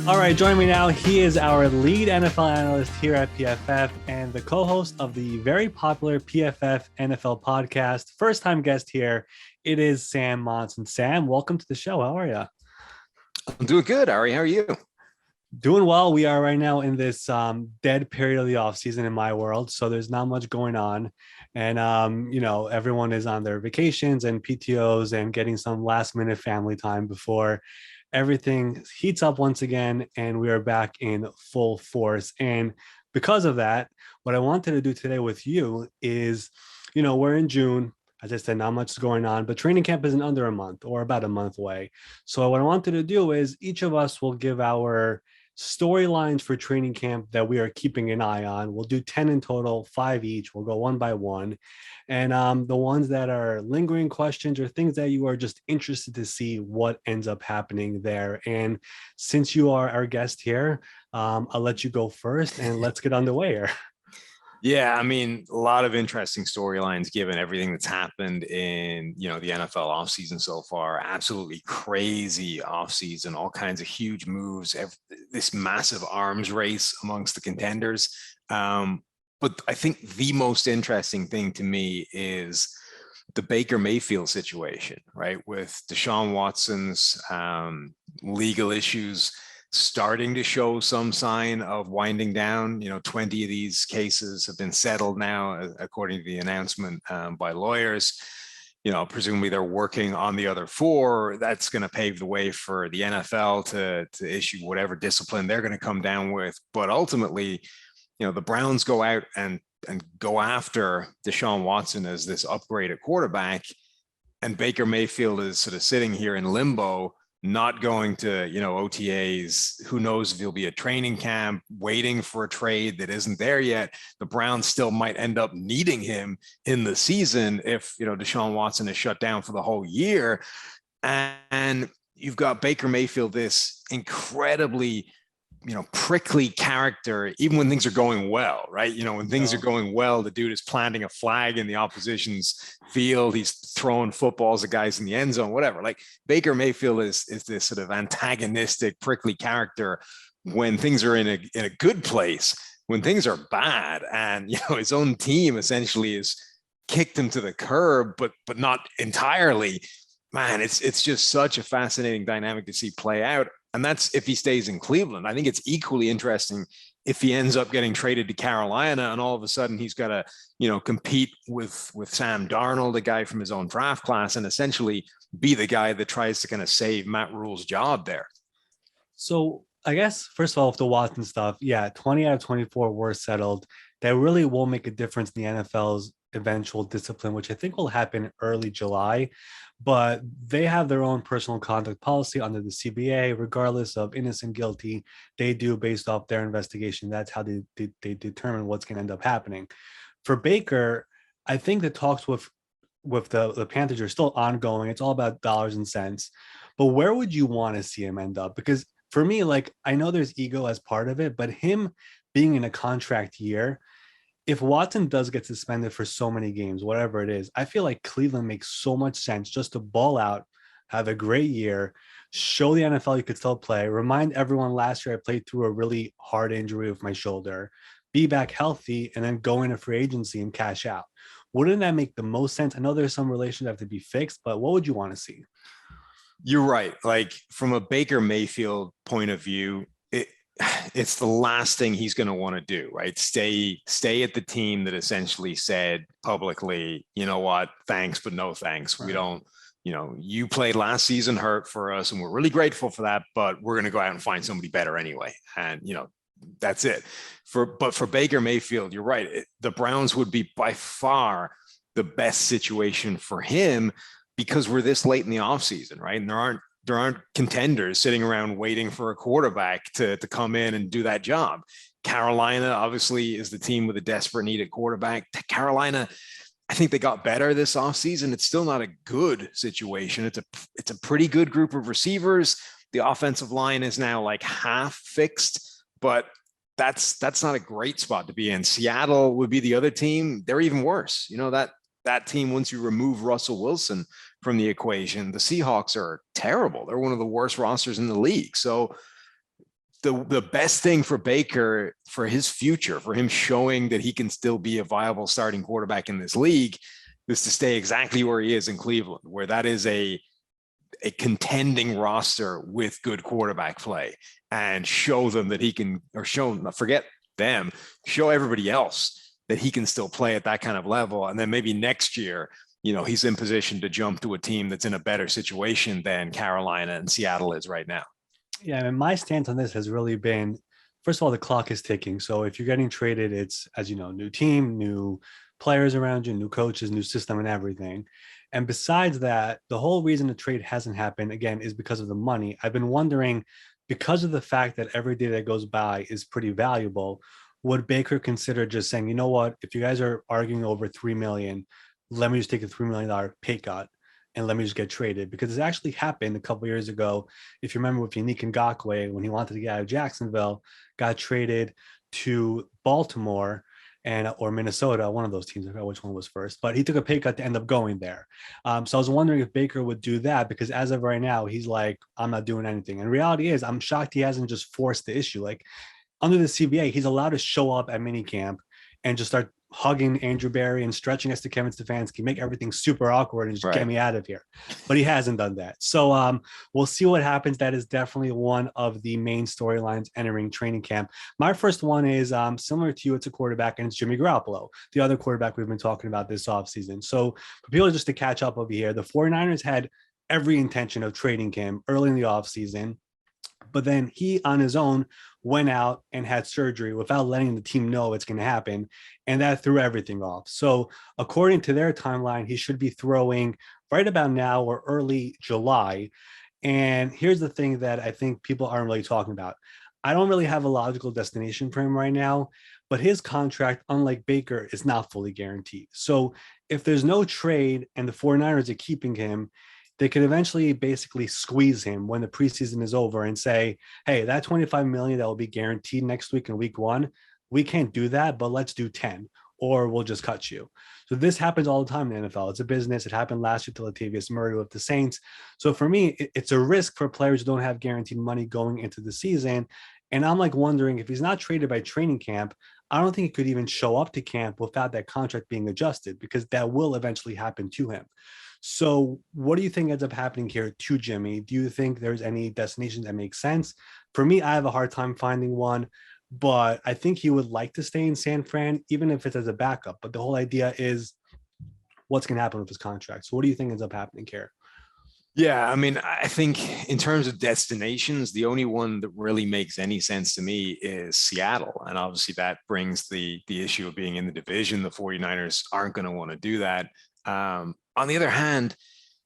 All right, joining me now, he is our lead NFL analyst here at PFF and the co-host of the very popular PFF NFL podcast. First-time guest here, it is Sam Monson. Sam, welcome to the show. How are you? I'm doing good, Ari. How are you? Doing well. We are right now in this dead period of the offseason in my world, so there's not much going on. And, everyone is on their vacations and PTOs and getting some last-minute family time before everything heats up once again, and we are back in full force. And because of that, what I wanted to do today with you is, we're in June. As I said, not much is going on, but training camp is in under a month or about a month away. So what I wanted to do is each of us will give our storylines for training camp that we are keeping an eye on. We'll do 10 in total, 5 each. We'll go one by one. And the ones that are lingering questions or things that you are just interested to see what ends up happening there. And since you are our guest here, I'll let you go first and let's get underway here. Yeah, I mean, a lot of interesting storylines given everything that's happened in, the NFL offseason so far. Absolutely crazy offseason, all kinds of huge moves, this massive arms race amongst the contenders. But I think the most interesting thing to me is the Baker Mayfield situation, right? With Deshaun Watson's legal issues starting to show some sign of winding down. 20 of these cases have been settled now, according to the announcement by lawyers. Presumably they're working on the other 4. That's going to pave the way for the NFL to issue whatever discipline they're going to come down with. But ultimately, the Browns go out and go after Deshaun Watson as this upgraded quarterback, and Baker Mayfield is sort of sitting here in limbo, not going to, OTAs. Who knows if he'll be at training camp, waiting for a trade that isn't there yet. The Browns still might end up needing him in the season if, Deshaun Watson is shut down for the whole year. And you've got Baker Mayfield, this incredibly, prickly character, even when things are going well, right? When things are going well, the dude is planting a flag in the opposition's field. He's throwing footballs at guys in the end zone, whatever. Like, Baker Mayfield is this sort of antagonistic, prickly character when things are in a good place. When things are bad, and his own team essentially is kicked him to the curb, but not entirely. Man, it's just such a fascinating dynamic to see play out. And that's if he stays in Cleveland. I think it's equally interesting if he ends up getting traded to Carolina and all of a sudden he's got to, compete with Sam Darnold, the guy from his own draft class, and essentially be the guy that tries to kind of save Matt Rule's job there. So I guess, first of all, with the Watson stuff, 20 out of 24 were settled. That really will make a difference in the NFL's eventual discipline, which I think will happen early July. But they have their own personal conduct policy under the CBA, regardless of innocent, guilty. They do based off their investigation. That's how they determine what's going to end up happening. For Baker, I think the talks with the Panthers are still ongoing. It's all about dollars and cents. But where would you want to see him end up? Because for me, I know there's ego as part of it, but him being in a contract year, if Watson does get suspended for so many games, whatever it is, I feel like Cleveland makes so much sense just to ball out, have a great year, show the NFL you could still play, remind everyone last year I played through a really hard injury with my shoulder, be back healthy, and then go into free agency and cash out. Wouldn't that make the most sense? I know there's some relations that have to be fixed, but what would you want to see? You're right. Like, from a Baker Mayfield point of view, it's the last thing he's going to want to do, right? Stay at the team that essentially said publicly, you know what, thanks, but no thanks. Right. We don't, you played last season hurt for us and we're really grateful for that, but we're going to go out and find somebody better anyway. And, that's it. But for Baker Mayfield, you're right. The Browns would be by far the best situation for him because we're this late in the offseason, right? And there aren't contenders sitting around waiting for a quarterback to come in and do that job. Carolina obviously is the team with a desperate need at quarterback. Carolina, I think they got better this offseason. It's still not a good situation. It's a pretty good group of receivers. The offensive line is now like half fixed, but that's not a great spot to be in. Seattle would be the other team. They're even worse. That team, once you remove Russell Wilson from the equation, the Seahawks are terrible. They're one of the worst rosters in the league. So the best thing for Baker, for his future, for him showing that he can still be a viable starting quarterback in this league, is to stay exactly where he is in Cleveland, where that is a contending roster with good quarterback play, and show them that he can, or forget them, show everybody else that he can still play at that kind of level. And then maybe next year, he's in position to jump to a team that's in a better situation than Carolina and Seattle is right now. Yeah, and my stance on this has really been, first of all, the clock is ticking. So if you're getting traded, it's, as you know, new team, new players around you, new coaches, new system, and everything. And besides that, the whole reason the trade hasn't happened, again, is because of the money. I've been wondering, because of the fact that every day that goes by is pretty valuable, would Baker consider just saying, you know what, if you guys are arguing over $3 million, let me just take a $3 million pay cut and let me just get traded? Because it's actually happened a couple years ago. If you remember with Yannick Ngakoue, when he wanted to get out of Jacksonville, got traded to Baltimore or Minnesota, one of those teams. I forgot which one was first, but he took a pay cut to end up going there. So I was wondering if Baker would do that, because as of right now, he's like, I'm not doing anything. And reality is, I'm shocked he hasn't just forced the issue. Like, under the CBA, he's allowed to show up at minicamp and just start hugging Andrew Berry and stretching us to Kevin Stefanski, make everything super awkward and just get me out of here. But he hasn't done that. So we'll see what happens. That is definitely one of the main storylines entering training camp. My first one is similar to you. It's a quarterback, and it's Jimmy Garoppolo, the other quarterback we've been talking about this offseason. So for people just to catch up over here, the 49ers had every intention of trading him early in the offseason. But then he, on his own, went out and had surgery without letting the team know it's going to happen. And that threw everything off. So according to their timeline, he should be throwing right about now or early July. And here's the thing that I think people aren't really talking about. I don't really have a logical destination for him right now, but his contract, unlike Baker, is not fully guaranteed. So if there's no trade and the 49ers are keeping him, they could eventually basically squeeze him when the preseason is over and say, hey, that $25 million that will be guaranteed next week in week 1, we can't do that, but let's do 10, or we'll just cut you. So this happens all the time in the NFL. It's a business. It happened last year to Latavius Murray with the Saints. So for me, it's a risk for players who don't have guaranteed money going into the season. And I'm like wondering, if he's not traded by training camp, I don't think he could even show up to camp without that contract being adjusted, because that will eventually happen to him. So what do you think ends up happening here to Jimmy? Do you think there's any destination that makes sense? For me, I have a hard time finding one, but I think he would like to stay in San Fran, even if it's as a backup. But the whole idea is what's going to happen with his contract. So what do you think ends up happening here? Yeah, I mean, I think in terms of destinations, the only one that really makes any sense to me is Seattle. And obviously that brings the issue of being in the division. The 49ers aren't going to want to do that. On the other hand,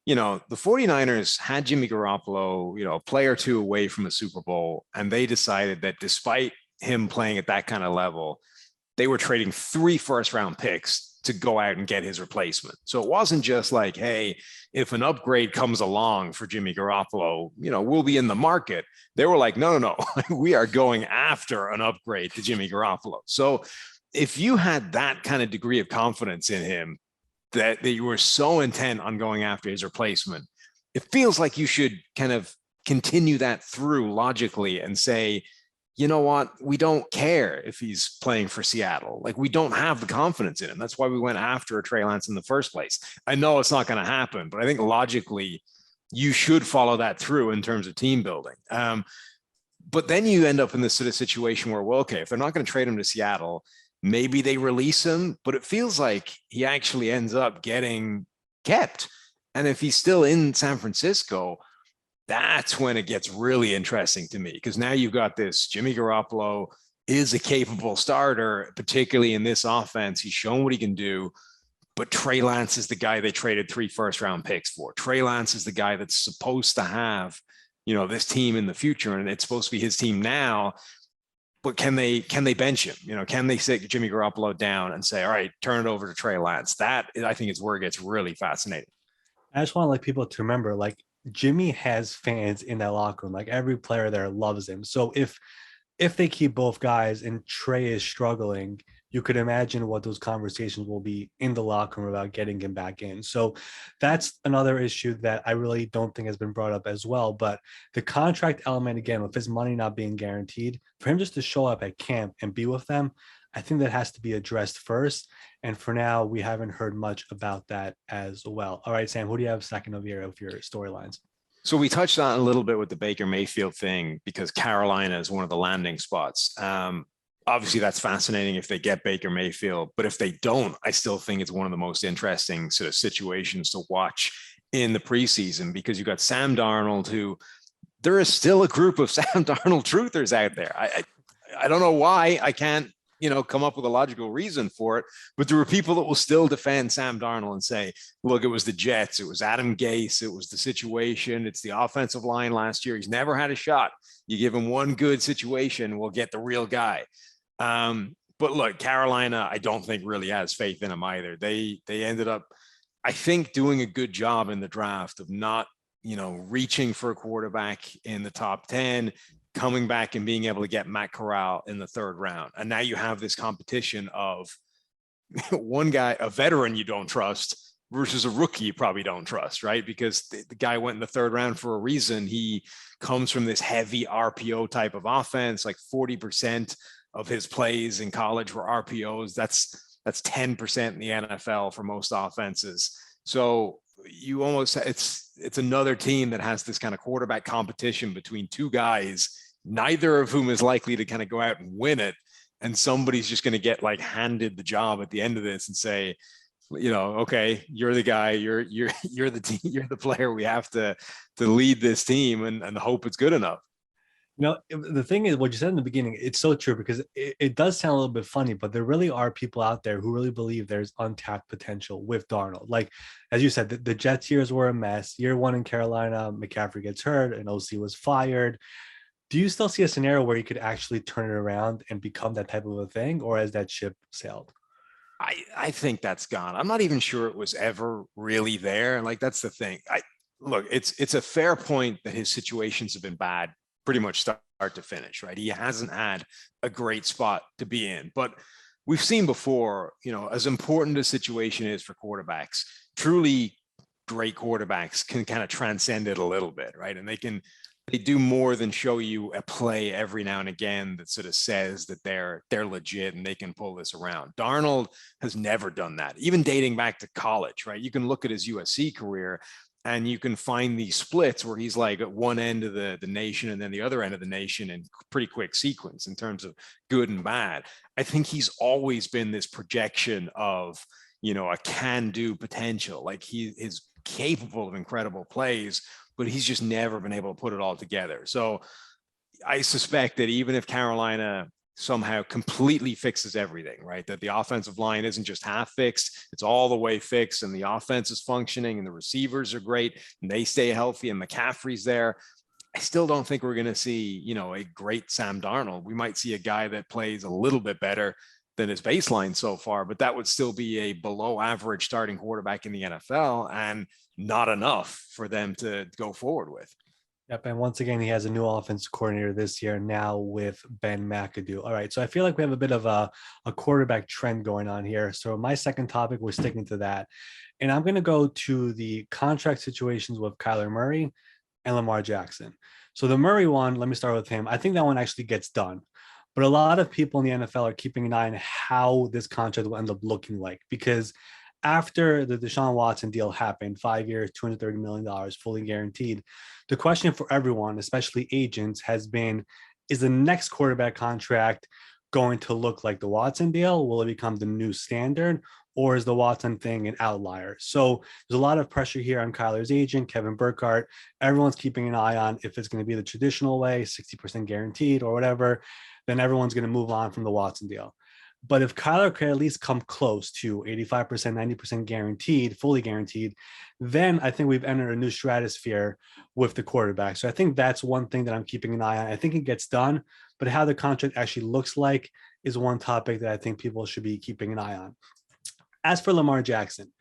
the 49ers had Jimmy Garoppolo, a play or two away from a Super Bowl, and they decided that despite him playing at that kind of level, they were trading 3 first-round picks to go out and get his replacement. So it wasn't just like, hey, if an upgrade comes along for Jimmy Garoppolo, we'll be in the market. They were like, no, we are going after an upgrade to Jimmy Garoppolo. So if you had that kind of degree of confidence in him, that you were so intent on going after his replacement, it feels like you should kind of continue that through logically and say, you know what, we don't care if he's playing for Seattle. Like, we don't have the confidence in him. That's why we went after a Trey Lance in the first place. I know it's not going to happen, but I think logically you should follow that through in terms of team building. But then you end up in this sort of situation where, well, okay, if they're not going to trade him to Seattle, maybe they release him, but it feels like he actually ends up getting kept. And if he's still in San Francisco, that's when it gets really interesting to me, because now you've got this Jimmy Garoppolo is a capable starter, particularly in this offense. He's shown what he can do, but Trey Lance is the guy they traded 3 first-round picks for. Trey Lance is the guy that's supposed to have, this team in the future, and it's supposed to be his team now. But can they bench him? Can they sit Jimmy Garoppolo down and say, all right, turn it over to Trey Lance? That, I think, is where it gets really fascinating. I just want people to remember, Jimmy has fans in that locker room. Every player there loves him. So if they keep both guys and Trey is struggling, you could imagine what those conversations will be in the locker room about getting him back in. So that's another issue that I really don't think has been brought up as well. But the contract element, again, with his money not being guaranteed, for him just to show up at camp and be with them, I think that has to be addressed first. And for now, we haven't heard much about that as well. All right, Sam, who do you have second of your storylines? So we touched on a little bit with the Baker Mayfield thing because Carolina is one of the landing spots. Obviously, that's fascinating if they get Baker Mayfield, but if they don't, I still think it's one of the most interesting sort of situations to watch in the preseason because you got Sam Darnold, who there is still a group of Sam Darnold truthers out there. I don't know why. I can't come up with a logical reason for it. But there were people that will still defend Sam Darnold and say, look, it was the Jets. It was Adam Gase. It was the situation. It's the offensive line last year. He's never had a shot. You give him one good situation, we'll get the real guy. But look, Carolina, I don't think really has faith in him either. They ended up, I think, doing a good job in the draft of not, reaching for a quarterback in the top 10, coming back and being able to get Matt Corral in the third round. And now you have this competition of one guy, a veteran you don't trust versus a rookie you probably don't trust, right? Because the guy went in the third round for a reason. He comes from this heavy RPO type of offense, like 40% of his plays in college were RPOs. That's 10% in the NFL for most offenses. So you almost, it's another team that has this kind of quarterback competition between two guys, neither of whom is likely to kind of go out and win it. And somebody's just going to get like handed the job at the end of this and say, okay, you're the guy, you're the team, you're the player. We have to lead this team and hope it's good enough. The thing is, what you said in the beginning, it's so true because it does sound a little bit funny, but there really are people out there who really believe there's untapped potential with Darnold. Like, as you said, the Jets years were a mess. Year one in Carolina, McCaffrey gets hurt and OC was fired. Do you still see a scenario where he could actually turn it around and become that type of a thing, or has that ship sailed? I think that's gone. I'm not even sure it was ever really there. And like, that's the thing. Look, it's a fair point that his situations have been bad pretty much start to finish, right? He hasn't had a great spot to be in, but we've seen before, as important a situation is for quarterbacks, truly great quarterbacks can kind of transcend it a little bit, right? And they do more than show you a play every now and again that sort of says that they're legit and they can pull this around. Darnold has never done that, even dating back to college, right? You can look at his USC career and you can find these splits where he's like at one end of the nation and then the other end of the nation in pretty quick sequence in terms of good and bad. I think he's always been this projection of, a can-do potential. Like he is capable of incredible plays, but he's just never been able to put it all together. So I suspect that even if Carolina somehow completely fixes everything, right? That the offensive line isn't just half fixed, it's all the way fixed, and the offense is functioning and the receivers are great and they stay healthy and McCaffrey's there. I still don't think we're going to see, a great Sam Darnold. We might see a guy that plays a little bit better than his baseline so far, but that would still be a below average starting quarterback in the NFL and not enough for them to go forward with. Yep. And once again, he has a new offense coordinator this year now with Ben McAdoo. All right. So I feel like we have a bit of a quarterback trend going on here. So my second topic, we're sticking to that. And I'm going to go to the contract situations with Kyler Murray and Lamar Jackson. So the Murray one, let me start with him. I think that one actually gets done. But a lot of people in the NFL are keeping an eye on how this contract will end up looking like, because after the Deshaun Watson deal happened, 5 years, $230 million, fully guaranteed, the question for everyone, especially agents, has been, is the next quarterback contract going to look like the Watson deal? Will it become the new standard? Or is the Watson thing an outlier? So there's a lot of pressure here on Kyler's agent, Kevin Burkhardt. Everyone's keeping an eye on if it's going to be the traditional way, 60% guaranteed or whatever, then everyone's going to move on from the Watson deal. But if Kyler could at least come close to 85%, 90% guaranteed, fully guaranteed, then I think we've entered a new stratosphere with the quarterback. So I think that's one thing that I'm keeping an eye on. I think it gets done, but how the contract actually looks like is one topic that I think people should be keeping an eye on. As for Lamar Jackson,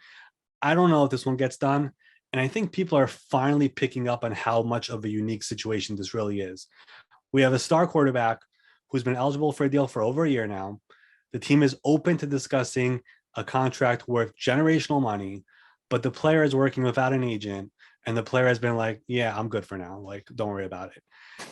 I don't know if this one gets done. And I think people are finally picking up on how much of a unique situation this really is. We have a star quarterback who's been eligible for a deal for over a year now, The team is open to discussing a contract worth generational money, but the player is working without an agent, and the player has been like, yeah, I'm good for now. Like, don't worry about it.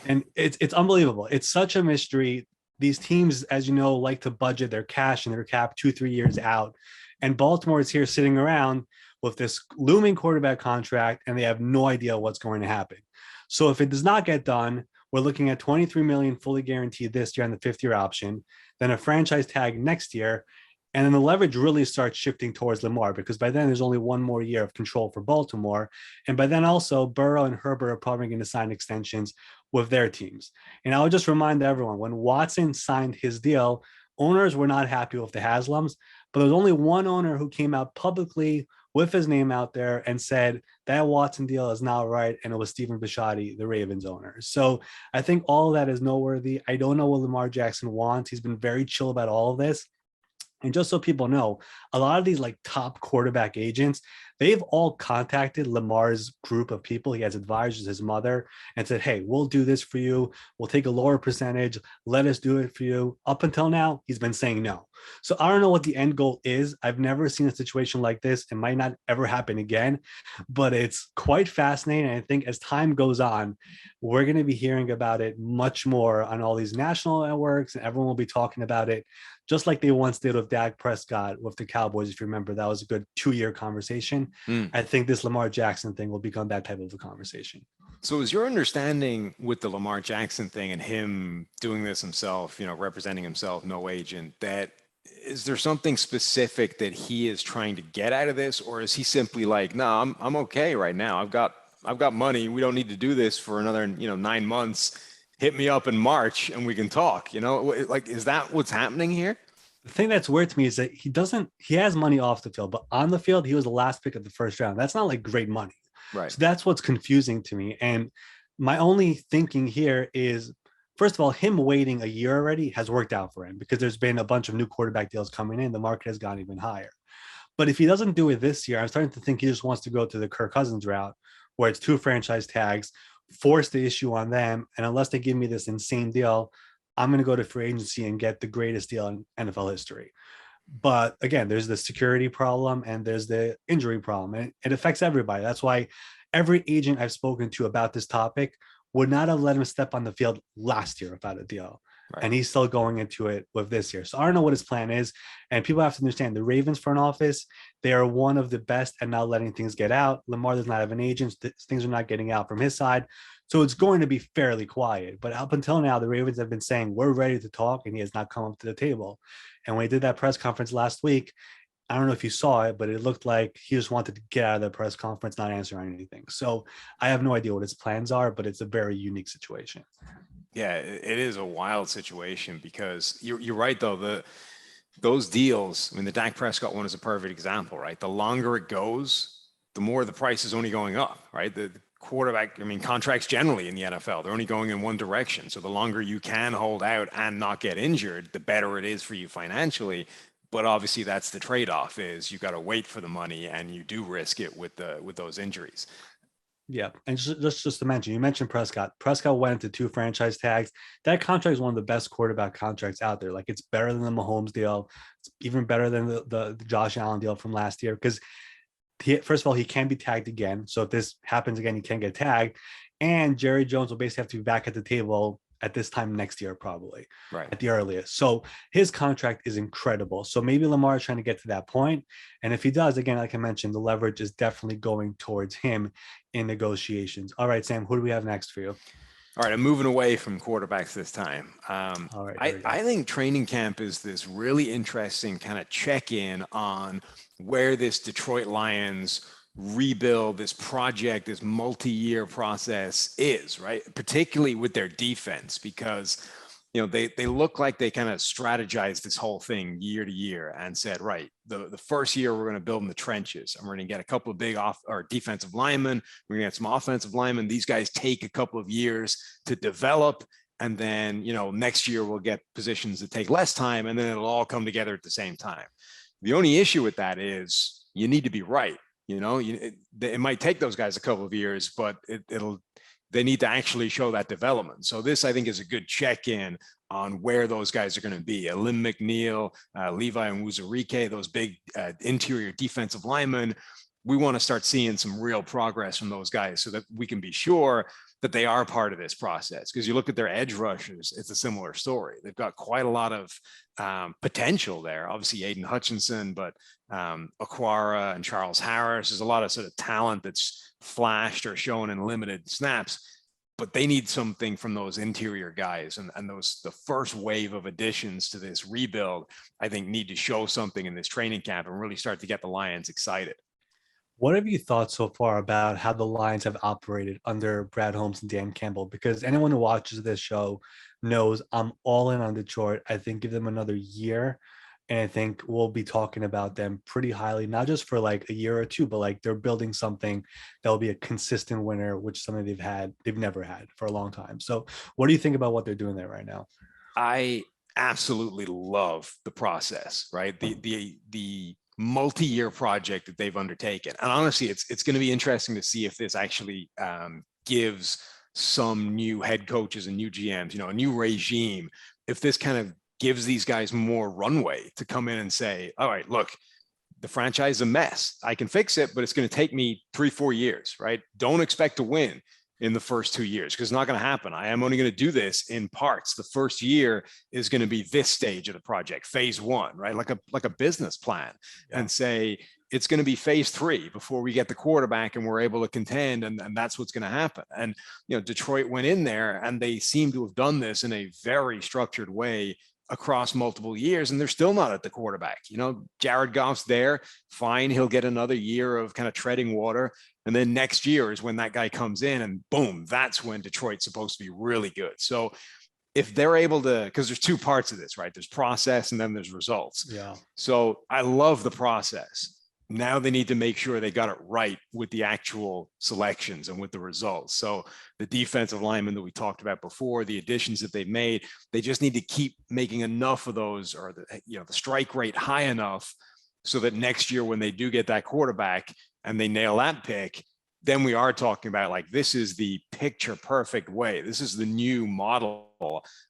And it's unbelievable. It's such a mystery. These teams, as you know, like to budget their cash and their cap 2-3 years out. And Baltimore is here sitting around with this looming quarterback contract, and they have no idea what's going to happen. So if it does not get done, we're looking at 23 million fully guaranteed this year on the 5th-year option, then a franchise tag next year, and then the leverage really starts shifting towards Lamar, because by then there's only one more year of control for Baltimore. And by then also Burrow and Herbert are probably going to sign extensions with their teams. And I would just remind everyone, when Watson signed his deal, owners were not happy with the Haslams, but there's only one owner who came out publicly with his name out there and said that Watson deal is not right, and it was Stephen Bisciotti, the Ravens owner. So I think all of that is noteworthy. I don't know what Lamar Jackson wants. He's been very chill about all of this. And just so people know, a lot of these like top quarterback agents, they've all contacted Lamar's group of people. He has advisors, his mother, and said, hey, we'll do this for you. We'll take a lower percentage. Let us do it for you. Up until now, he's been saying no. So I don't know what the end goal is. I've never seen a situation like this. It might not ever happen again, but it's quite fascinating. And I think as time goes on, we're going to be hearing about it much more on all these national networks, and everyone will be talking about it, just like they once did with Dak Prescott with the Cowboys. If you remember, that was a good 2-year conversation. I think this Lamar Jackson thing will become that type of a conversation. So is your understanding with the Lamar Jackson thing and him doing this himself, representing himself, no agent, that is there something specific that he is trying to get out of this? Or is he simply like, no, I'm okay right now. I've got money. We don't need to do this for another, 9 months. Hit me up in March and we can talk, like, is that what's happening here? The thing that's weird to me is that he has money off the field, but on the field, he was the last pick of the first round. That's not like great money. Right. So that's what's confusing to me. And my only thinking here is, first of all, him waiting a year already has worked out for him, because there's been a bunch of new quarterback deals coming in. The market has gone even higher. But if he doesn't do it this year, I'm starting to think he just wants to go to the Kirk Cousins route, where it's 2 franchise tags, force the issue on them. And unless they give me this insane deal, I'm going to go to free agency and get the greatest deal in NFL history. But again, there's the security problem and there's the injury problem, and it affects everybody. That's why every agent I've spoken to about this topic would not have let him step on the field last year without a deal. Right. And he's still going into it with this year. So I don't know what his plan is. And people have to understand, the Ravens front office, they are one of the best at not letting things get out. Lamar does not have an agent. Things are not getting out from his side. So it's going to be fairly quiet. But up until now, the Ravens have been saying, we're ready to talk, and he has not come up to the table. And when he did that press conference last week, I don't know if you saw it, but it looked like he just wanted to get out of the press conference, not answering anything. So I have no idea what his plans are, but it's a very unique situation. Yeah, it is a wild situation, because you're right, though. Those deals, I mean, the Dak Prescott one is a perfect example, right? The longer it goes, the more the price is only going up, right? The quarterback, I mean, contracts generally in the NFL, they're only going in one direction. So the longer you can hold out and not get injured, the better it is for you financially. But obviously that's the trade-off, is you got to wait for the money, and you do risk it with those injuries. Yeah. And just to mention, you mentioned Prescott. Prescott went into 2 franchise tags. That contract is one of the best quarterback contracts out there. Like, it's better than the Mahomes deal. It's even better than the Josh Allen deal from last year, because first of all, he can be tagged again. So if this happens again, he can get tagged. And Jerry Jones will basically have to be back at the table at this time next year, probably, right, at the earliest. So his contract is incredible. So maybe Lamar is trying to get to that point. And if he does, again, like I mentioned, the leverage is definitely going towards him in negotiations. All right, Sam, who do we have next for you? All right, I'm moving away from quarterbacks this time. All right, I think training camp is this really interesting kind of check-in on where this Detroit Lions rebuild, this project, this multi-year process is, right? Particularly with their defense, because they look like they kind of strategized this whole thing year to year and said, right, the first year we're going to build in the trenches, and we're going to get a couple of big defensive linemen. We're going to get some offensive linemen. These guys take a couple of years to develop. And then, next year we'll get positions that take less time, and then it'll all come together at the same time. The only issue with that is you need to be right. It might take those guys a couple of years, but they need to actually show that development. So this, I think, is a good check-in on where those guys are going to be. Lim McNeil, Levi and Wuzurike, those big interior defensive linemen. We want to start seeing some real progress from those guys so that we can be sure that they are part of this process. Because you look at their edge rushers, it's a similar story. They've got quite a lot of potential there. Obviously, Aiden Hutchinson, but Aquara and Charles Harris. There's a lot of sort of talent that's flashed or shown in limited snaps, but they need something from those interior guys. And those, the first wave of additions to this rebuild, I think need to show something in this training camp and really start to get the Lions excited. What have you thought so far about how the Lions have operated under Brad Holmes and Dan Campbell? Because anyone who watches this show knows I'm all in on Detroit. I think give them another year, and I think we'll be talking about them pretty highly, not just for like a year or two, but like they're building something that will be a consistent winner, which something they've never had for a long time. So what do you think about what they're doing there right now? I absolutely love the process, right? The multi-year project that they've undertaken. And honestly, it's going to be interesting to see if this actually gives some new head coaches and new GMs, a new regime, if this kind of gives these guys more runway to come in and say, all right, look, the franchise is a mess. I can fix it, but it's going to take me 3-4 years, right? Don't expect to win in the first 2 years because it's not going to happen. I am only going to do this in parts. The first year is going to be this stage of the project, phase 1, right? Like a business plan, and say it's going to be phase 3 before we get the quarterback and we're able to contend. And that's what's going to happen. And, Detroit went in there and they seem to have done this in a very structured way across multiple years, and they're still not at the quarterback. Jared Goff's there, fine. He'll get another year of kind of treading water. And then next year is when that guy comes in and boom, that's when Detroit's supposed to be really good. So if they're able to, because there's 2 parts of this, right? There's process and then there's results. Yeah. So I love the process. Now they need to make sure they got it right with the actual selections and with the results. So the defensive linemen that we talked about before, the additions that they've made, they just need to keep making enough of those, or the strike rate high enough so that next year when they do get that quarterback and they nail that pick, then we are talking about like, this is the picture perfect way. This is the new model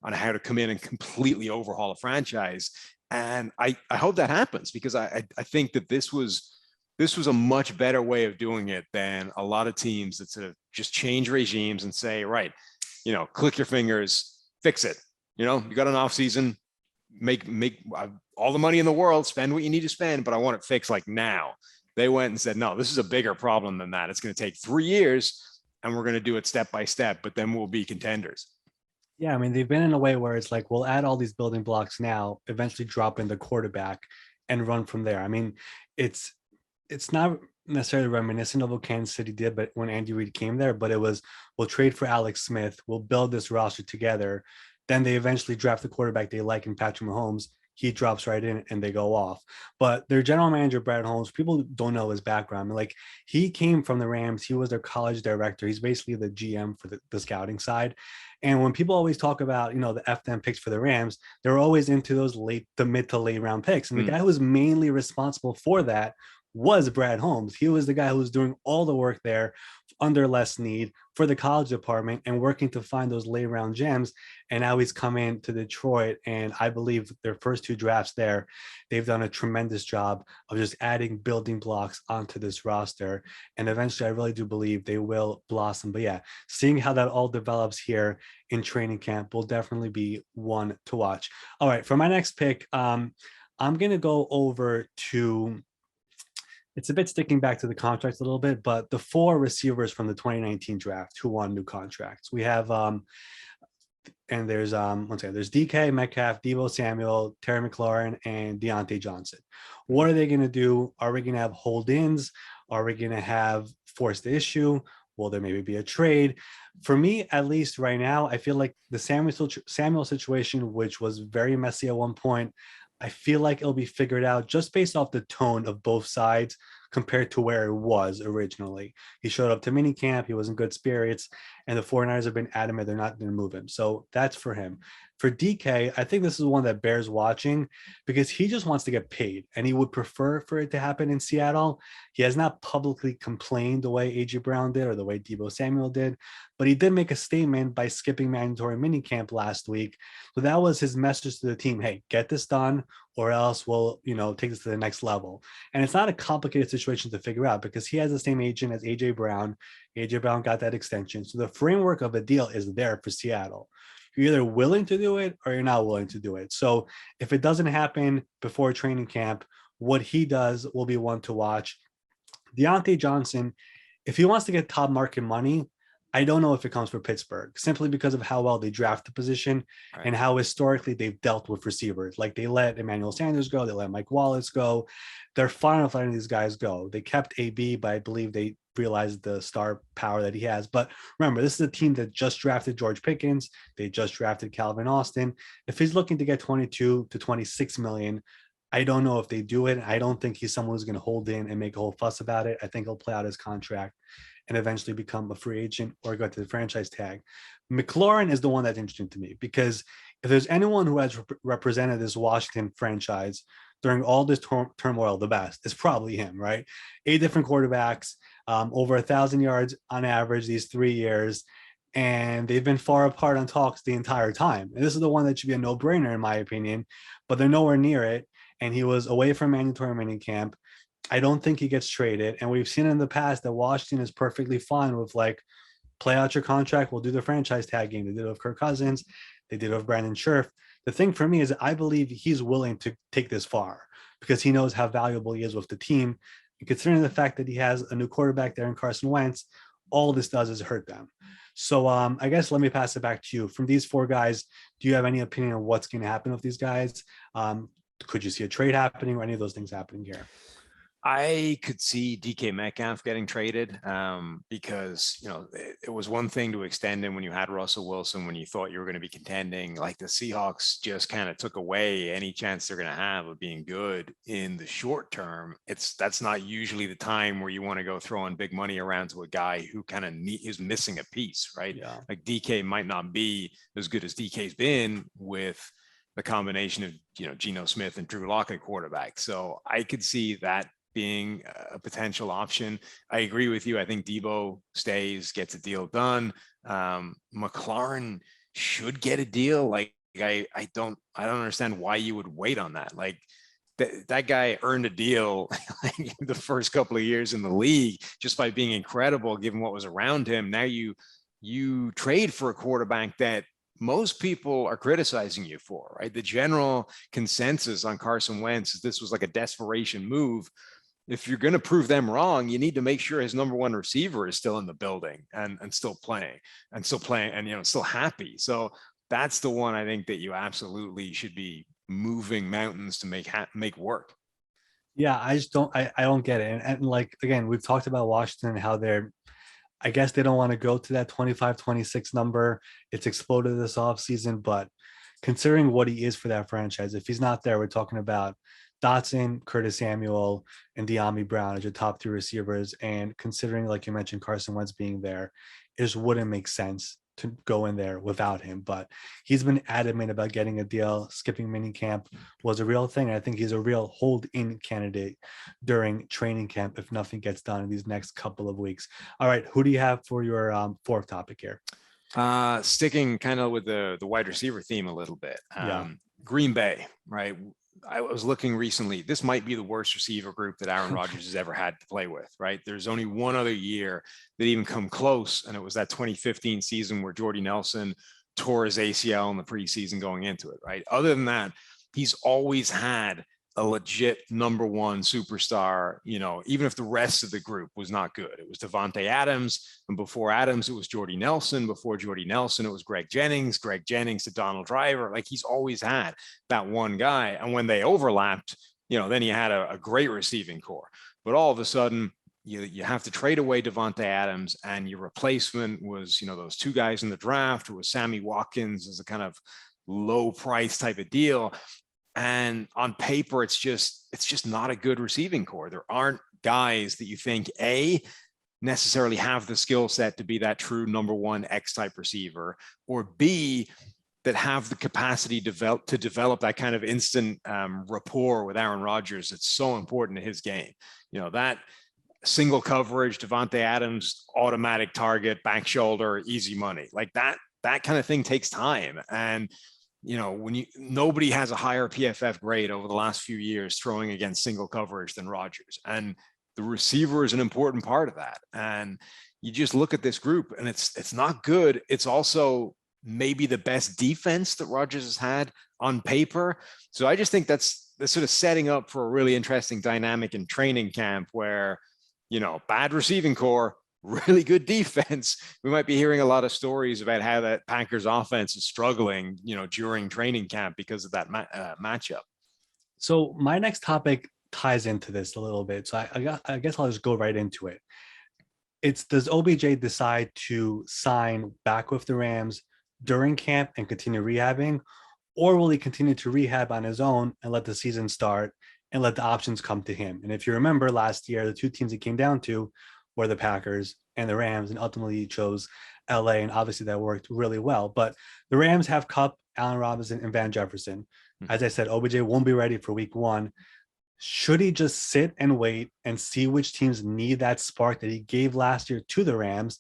on how to come in and completely overhaul a franchise. And I hope that happens, because I think that this was a much better way of doing it than a lot of teams that sort of just change regimes and say, right, click your fingers, fix it. You got an off season, make all the money in the world, spend what you need to spend, but I want it fixed like now. They went and said, no, this is a bigger problem than that. It's going to take 3 years and we're going to do it step by step, but then we'll be contenders. Yeah, I mean, they've been in a way where it's like, we'll add all these building blocks now, eventually drop in the quarterback and run from there. I mean, it's not necessarily reminiscent of what Kansas City did, but when Andy Reid came there, but it was, we'll trade for Alex Smith, we'll build this roster together. Then they eventually draft the quarterback they like in Patrick Mahomes. He drops right in and they go off. But their general manager, Brad Holmes, people don't know his background. Like, he came from the Rams. He was their college director. He's basically the GM for the scouting side. And when people always talk about, the FDM picks for the Rams, they're always into those the mid to late round picks. And the guy who was mainly responsible for that was Brad Holmes. He was the guy who was doing all the work there under Les Snead for the college department and working to find those late round gems. And now he's come into Detroit, and I believe their first 2 drafts there, they've done a tremendous job of just adding building blocks onto this roster. And eventually I really do believe they will blossom. But yeah, seeing how that all develops here in training camp will definitely be one to watch. All right, for my next pick, I'm going to go over to, it's a bit sticking back to the contracts a little bit, but the 4 receivers from the 2019 draft who won new contracts. We have, and there's there's DK Metcalf, Deebo Samuel, Terry McLaurin, and Deontay Johnson. What are they going to do? Are we going to have hold-ins? Are we going to have forced issue? Will there maybe be a trade? For me, at least right now, I feel like the Samuel situation, which was very messy at one point, I feel like it'll be figured out just based off the tone of both sides compared to where it was originally. He showed up to minicamp, he was in good spirits, and the 49ers have been adamant they're not going to move him. So that's for him. For DK, I think this is one that bears watching because he just wants to get paid and he would prefer for it to happen in Seattle. He has not publicly complained the way AJ Brown did or the way Deebo Samuel did, but he did make a statement by skipping mandatory minicamp last week. So that was his message to the team. Hey, get this done or else we'll, take this to the next level. And it's not a complicated situation to figure out because he has the same agent as AJ Brown. AJ Brown got that extension. So the framework of a deal is there for Seattle. You're either willing to do it or you're not willing to do it. So if it doesn't happen before training camp, what he does will be one to watch. Deontay Johnson, if he wants to get top market money, I don't know if it comes for Pittsburgh simply because of how well they draft the position and how historically they've dealt with receivers. Like they let Emmanuel Sanders go, they let Mike Wallace go. They're fine with letting these guys go. They kept AB, but I believe they realized the star power that he has. But remember, this is a team that just drafted George Pickens. They just drafted Calvin Austin. If he's looking to get 22 to 26 million, I don't know if they do it. I don't think he's someone who's going to hold in and make a whole fuss about it. I think he'll play out his contract and eventually become a free agent or go to the franchise tag. McLaurin is the one that's interesting to me because if there's anyone who has represented this Washington franchise during all this turmoil the best, it's probably him, right? 8 different quarterbacks, over 1,000 yards on average these 3 years, and they've been far apart on talks the entire time. And this is the one that should be a no-brainer in my opinion, but they're nowhere near it. And he was away from mandatory minicamp. I don't think he gets traded. And we've seen in the past that Washington is perfectly fine with like, play out your contract. We'll do the franchise tag game. They did it with Kirk Cousins. They did it with Brandon Scherf. The thing for me is I believe he's willing to take this far because he knows how valuable he is with the team. And considering the fact that he has a new quarterback there in Carson Wentz, all this does is hurt them. So I guess let me pass it back to you. From these 4 guys, do you have any opinion on what's going to happen with these guys? Could you see a trade happening or any of those things happening here? I could see DK Metcalf getting traded because, it was one thing to extend him when you had Russell Wilson, when you thought you were going to be contending. Like the Seahawks just kind of took away any chance they're going to have of being good in the short term. That's not usually the time where you want to go throwing big money around to a guy who kind of is missing a piece, right? Yeah. Like DK might not be as good as DK's been with the combination of, Geno Smith and Drew Lock at quarterback. So I could see that being a potential option. I agree with you. I think Deebo stays, gets a deal done. McLaurin should get a deal. Like I don't understand why you would wait on that. Like that guy earned a deal the first couple of years in the league just by being incredible, given what was around him. Now you trade for a quarterback that most people are criticizing you for, right? The general consensus on Carson Wentz is this was like a desperation move. If you're going to prove them wrong, you need to make sure his number 1 receiver is still in the building and still playing and still happy. So that's the one I think that you absolutely should be moving mountains to make work. Yeah, I don't get it. And like, again, we've talked about Washington, how I guess they don't want to go to that 25, 26 number. It's exploded this offseason, but considering what he is for that franchise, if he's not there, we're talking about Dotson, Curtis Samuel, and De'Ami Brown as your top 3 receivers. And considering, like you mentioned, Carson Wentz being there, it just wouldn't make sense to go in there without him. But he's been adamant about getting a deal. Skipping minicamp was a real thing. I think he's a real hold-in candidate during training camp if nothing gets done in these next couple of weeks. All right, who do you have for your 4th topic here? Sticking kind of with the wide receiver theme a little bit. Green Bay, right? I was looking recently, this might be the worst receiver group that Aaron Rodgers has ever had to play with, right? There's only one other year that even come close, and it was that 2015 season where Jordy Nelson tore his ACL in the preseason going into it, right? Other than that, he's always had a legit number 1 superstar, even if the rest of the group was not good. It was Devontae Adams, and before Adams, it was Jordy Nelson. Before Jordy Nelson, it was Greg Jennings to Donald Driver. Like he's always had that one guy. And when they overlapped, then you had a great receiving core. But all of a sudden, you have to trade away Devontae Adams, and your replacement was, those 2 guys in the draft, who was Sammy Watkins as a kind of low price type of deal. And on paper, it's just not a good receiving core. There aren't guys that you think necessarily have the skill set to be that true number one X type receiver, or B, that have the capacity to develop that kind of instant rapport with Aaron Rodgers. It's so important to his game. That single coverage, Devontae Adams, automatic target, back shoulder, easy money. Like that kind of thing takes time. And, when nobody has a higher PFF grade over the last few years throwing against single coverage than Rodgers. And the receiver is an important part of that. And you just look at this group and it's not good. It's also maybe the best defense that Rodgers has had on paper. So I just think that's sort of setting up for a really interesting dynamic in training camp where, bad receiving core, really good defense. We might be hearing a lot of stories about how that Packers offense is struggling, during training camp because of that matchup. So my next topic ties into this a little bit. So I guess I'll just go right into it. Does OBJ decide to sign back with the Rams during camp and continue rehabbing, or will he continue to rehab on his own and let the season start and let the options come to him? And if you remember last year, the two teams it came down to were the Packers and the Rams, and ultimately he chose LA, and obviously that worked really well. But the Rams have Kupp, Allen Robinson, and Van Jefferson. As I said, OBJ won't be ready for week 1. Should he just sit and wait and see which teams need that spark that he gave last year to the Rams?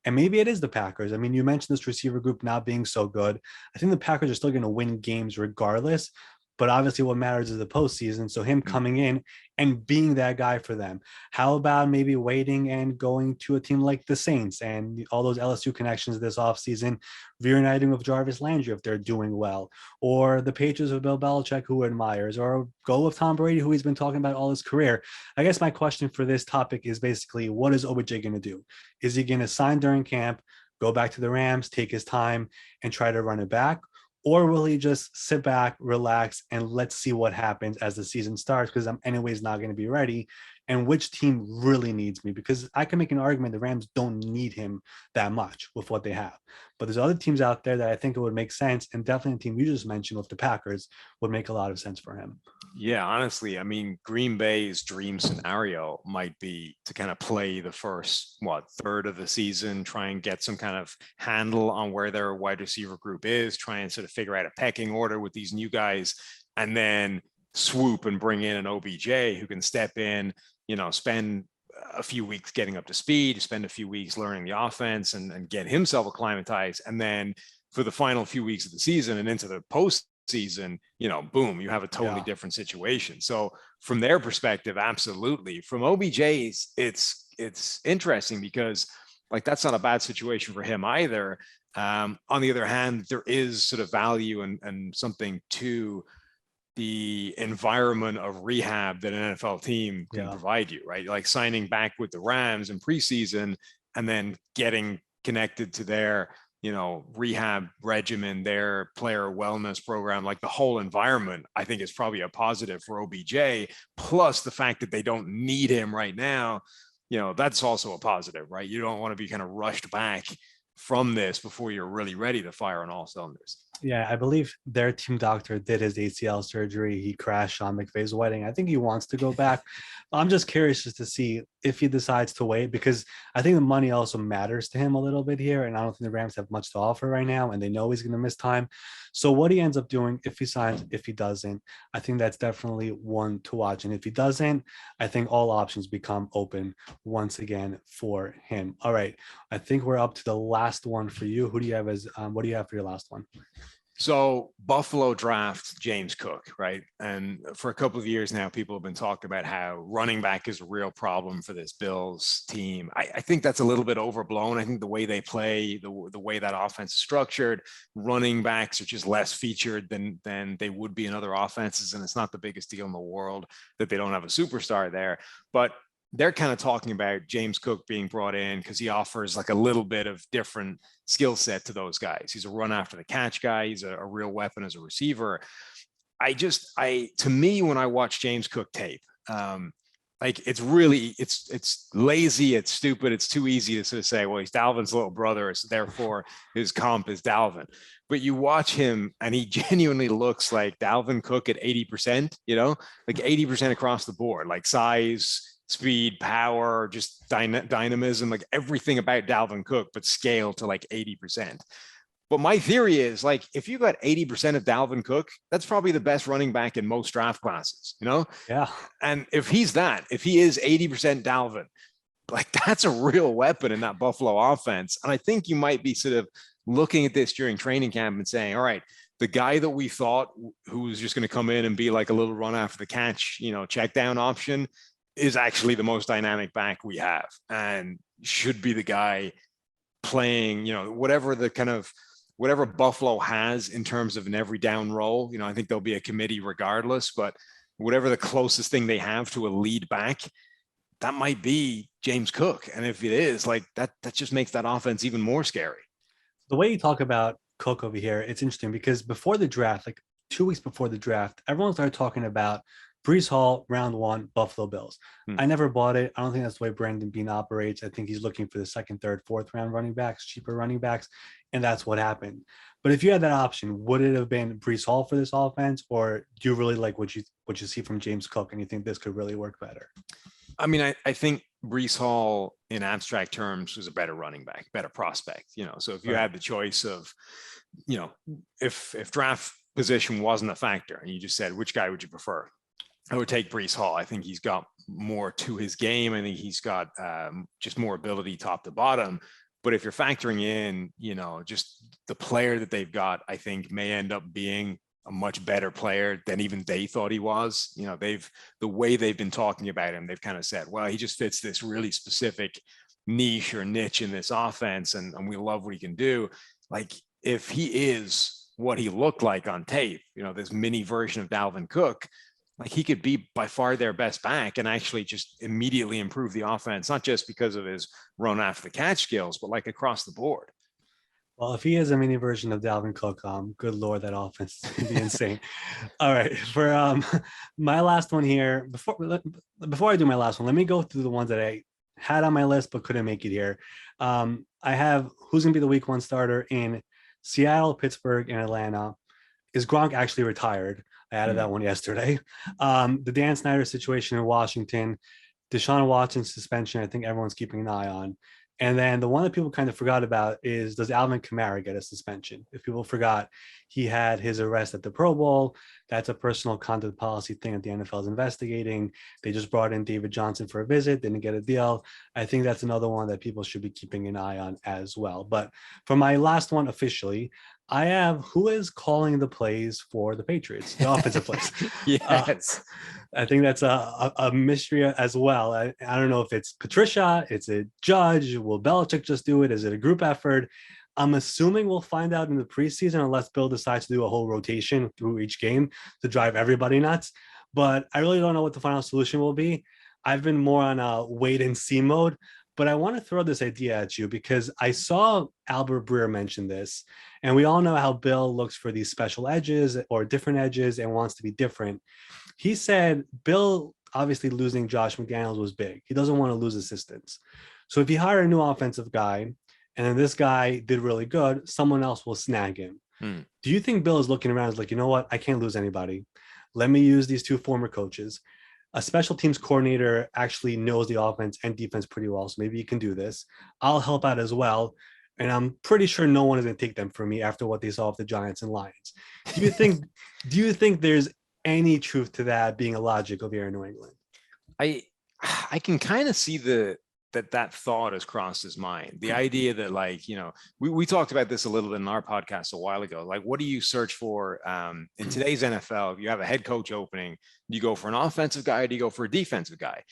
And maybe it is the Packers. I mean, you mentioned this receiver group not being so good. I think the Packers are still going to win games regardless. But obviously what matters is the postseason. So him coming in and being that guy for them. How about maybe waiting and going to a team like the Saints and all those LSU connections this offseason, reuniting with Jarvis Landry if they're doing well, or the Patriots with Bill Belichick, who admires, or go with Tom Brady, who he's been talking about all his career. I guess my question for this topic is basically, what is OBJ going to do? Is he going to sign during camp, go back to the Rams, take his time, and try to run it back? Or will he just sit back, relax, and let's see what happens as the season starts, because I'm anyways not going to be ready, and which team really needs me? Because I can make an argument the Rams don't need him that much with what they have. But there's other teams out there that I think it would make sense, and definitely the team you just mentioned with the Packers would make a lot of sense for him. Yeah, honestly, I mean, Green Bay's dream scenario might be to kind of play the first, third of the season, try and get some kind of handle on where their wide receiver group is, try and sort of figure out a pecking order with these new guys, and then swoop and bring in an OBJ who can step in, spend a few weeks getting up to speed, spend a few weeks learning the offense and get himself acclimatized. And then for the final few weeks of the season and into the postseason, boom, you have a totally different situation. So from their perspective, absolutely. From OBJ's, it's interesting because that's not a bad situation for him either. On the other hand, there is sort of value and something to the environment of rehab that an NFL team can provide you, right? Like signing back with the Rams in preseason and then getting connected to their, rehab regimen, their player wellness program, like the whole environment, I think is probably a positive for OBJ. Plus the fact that they don't need him right now, that's also a positive, right? You don't want to be kind of rushed back from this before you're really ready to fire on all cylinders. Yeah, I believe their team doctor did his ACL surgery. He crashed Sean McVay's wedding. I think he wants to go back. I'm just curious just to see if he decides to wait, because I think the money also matters to him a little bit here. And I don't think the Rams have much to offer right now, and they know he's going to miss time. So what he ends up doing, if he signs, if he doesn't, I think that's definitely one to watch. And if he doesn't, I think all options become open once again for him. All right. I think we're up to the last one for you. Who do you have as, what do you have for your last one? So Buffalo draft James Cook, right? And for a couple of years now, people have been talking about how running back is a real problem for this Bills team. I think that's a little bit overblown. I think the way they play, the way that offense is structured, running backs are just less featured than they would be in other offenses. And it's not the biggest deal in the world that they don't have a superstar there. But they're kind of talking about James Cook being brought in because he offers like a little bit of different skill set to those guys. He's a run after the catch guy. He's a real weapon as a receiver. To me, when I watch James Cook tape, it's lazy, it's stupid, it's too easy to sort of say, well, he's Dalvin's little brother, so therefore his comp is Dalvin. But you watch him and he genuinely looks like Dalvin Cook at 80%, like 80% across the board, like size, speed, power, just dynamism, like everything about Dalvin Cook, but scale to like 80%. But my theory is like, if you got 80% of Dalvin Cook, that's probably the best running back in most draft classes, you know? Yeah. And if he is 80% Dalvin, like that's a real weapon in that Buffalo offense. And I think you might be sort of looking at this during training camp and saying, all right, the guy that we thought who was just going to come in and be like a little run after the catch, check down option is actually the most dynamic back we have and should be the guy playing, whatever Buffalo has in terms of an every down role. I think there'll be a committee regardless, but whatever the closest thing they have to a lead back, that might be James Cook. And if it is, like that just makes that offense even more scary. The way you talk about Cook over here, it's interesting because before the draft, like 2 weeks before the draft, everyone started talking about Breece Hall, round 1, Buffalo Bills. I never bought it. I don't think that's the way Brandon Beane operates. I think he's looking for the 2nd, 3rd, 4th round running backs, cheaper running backs, and that's what happened. But if you had that option, would it have been Breece Hall for this offense, or do you really like what you see from James Cook and you think this could really work better? I mean, I think Breece Hall in abstract terms was a better running back, better prospect, so if you had the choice of, if draft position wasn't a factor and you just said, which guy would you prefer? I would take Breece Hall. I think he's got more to his game. I think he's got just more ability top to bottom. But if you're factoring in, just the player that they've got, I think may end up being a much better player than even they thought he was. The way they've been talking about him, they've kind of said, well, he just fits this really specific niche or niche in this offense. And we love what he can do. Like if he is what he looked like on tape, this mini version of Dalvin Cook, like he could be by far their best back and actually just immediately improve the offense, not just because of his run after the catch skills, but like across the board. Well, if he is a mini version of Dalvin Cook, good Lord, that offense is going to be insane. All right. For my last one here, before I do my last one, let me go through the ones that I had on my list but couldn't make it here. I have who's going to be the week 1 starter in Seattle, Pittsburgh, and Atlanta. Is Gronk actually retired? I added that one yesterday. The Dan Snyder situation in Washington, Deshaun Watson suspension, I think everyone's keeping an eye on. And then the one that people kind of forgot about is, does Alvin Kamara get a suspension? If people forgot, he had his arrest at the Pro Bowl. That's a personal conduct policy thing that the NFL is investigating. They just brought in David Johnson for a visit, didn't get a deal. I think that's another one that people should be keeping an eye on as well. But for my last one officially, I have who is calling the plays for the Patriots, the offensive plays. Yes. I think that's a mystery as well. I don't know if it's Patricia, it's a judge. Will Belichick just do it? Is it a group effort? I'm assuming we'll find out in the preseason unless Bill decides to do a whole rotation through each game to drive everybody nuts. But I really don't know what the final solution will be. I've been more on a wait and see mode, but I want to throw this idea at you because I saw Albert Breer mention this, and we all know how Bill looks for these special edges or different edges and wants to be different. He said Bill, obviously losing Josh McDaniels was big. He doesn't want to lose assistants. So if you hire a new offensive guy and then this guy did really good, someone else will snag him. Do you think Bill is looking around and is like, you know what? I can't lose anybody. Let me use these 2 former coaches. A special teams coordinator actually knows the offense and defense pretty well, so maybe you can do this. I'll help out as well. And I'm pretty sure no one is going to take them from me after what they saw with the Giants and Lions. Do you think there's any truth to that being a logic of here in New England? I can kind of see that thought has crossed his mind. The idea that, like, we talked about this a little bit in our podcast a while ago. Like, what do you search for in today's NFL? If you have a head coach opening, do you go for an offensive guy or do you go for a defensive guy?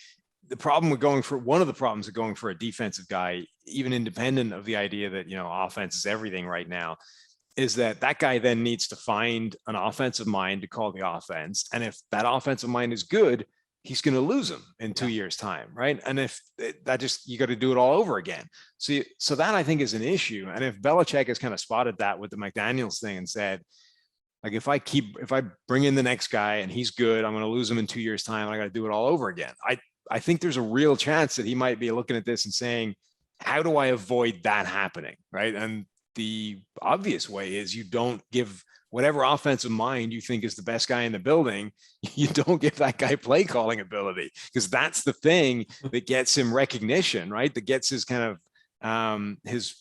One of the problems with going for a defensive guy, even independent of the idea that, offense is everything right now, is that guy then needs to find an offensive mind to call the offense. And if that offensive mind is good, he's going to lose him in 2 years' time, right? And if you got to do it all over again. So that I think is an issue. And if Belichick has kind of spotted that with the McDaniels thing and said, like, if I bring in the next guy and he's good, I'm going to lose him in 2 years' time. And I got to do it all over again. I think there's a real chance that he might be looking at this and saying, how do I avoid that happening, right? And the obvious way is you don't give whatever offensive mind you think is the best guy in the building, you don't give that guy play calling ability, because that's the thing that gets him recognition, right? That gets his kind of his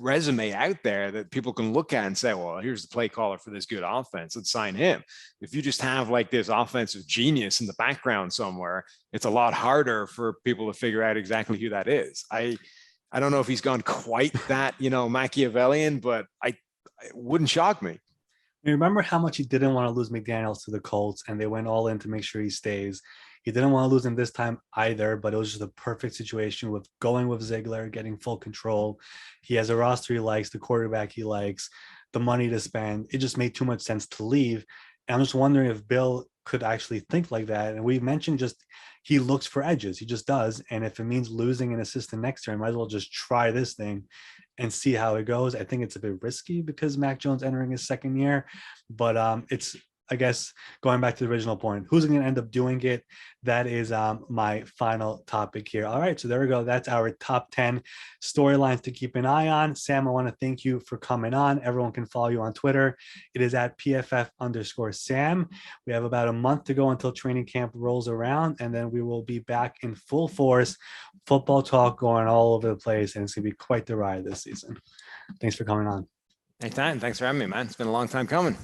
resume out there that people can look at and say, well, here's the play caller for this good offense. Let's sign him. If you just have like this offensive genius in the background somewhere, it's a lot harder for people to figure out exactly who that is. I don't know if he's gone quite that, Machiavellian, but it wouldn't shock me. You remember how much he didn't want to lose McDaniels to the Colts, and they went all in to make sure he stays. He didn't want to lose him this time either, but it was just a perfect situation with going with Ziegler, getting full control. He has a roster he likes, the quarterback he likes, the money to spend. It just made too much sense to leave. And I'm just wondering if Bill could actually think like that. And we mentioned just he looks for edges. He just does. And if it means losing an assistant next year, I might as well just try this thing and see how it goes. I think it's a bit risky because Mac Jones entering his second year, but it's, I guess, going back to the original point, who's going to end up doing it? That is my final topic here. All right, so there we go. That's our top 10 storylines to keep an eye on. Sam, I want to thank you for coming on. Everyone can follow you on Twitter. It is at PFF_Sam. We have about a month to go until training camp rolls around, and then we will be back in full force. Football talk going all over the place, and it's going to be quite the ride this season. Thanks for coming on. Anytime. Thanks for having me, man. It's been a long time coming.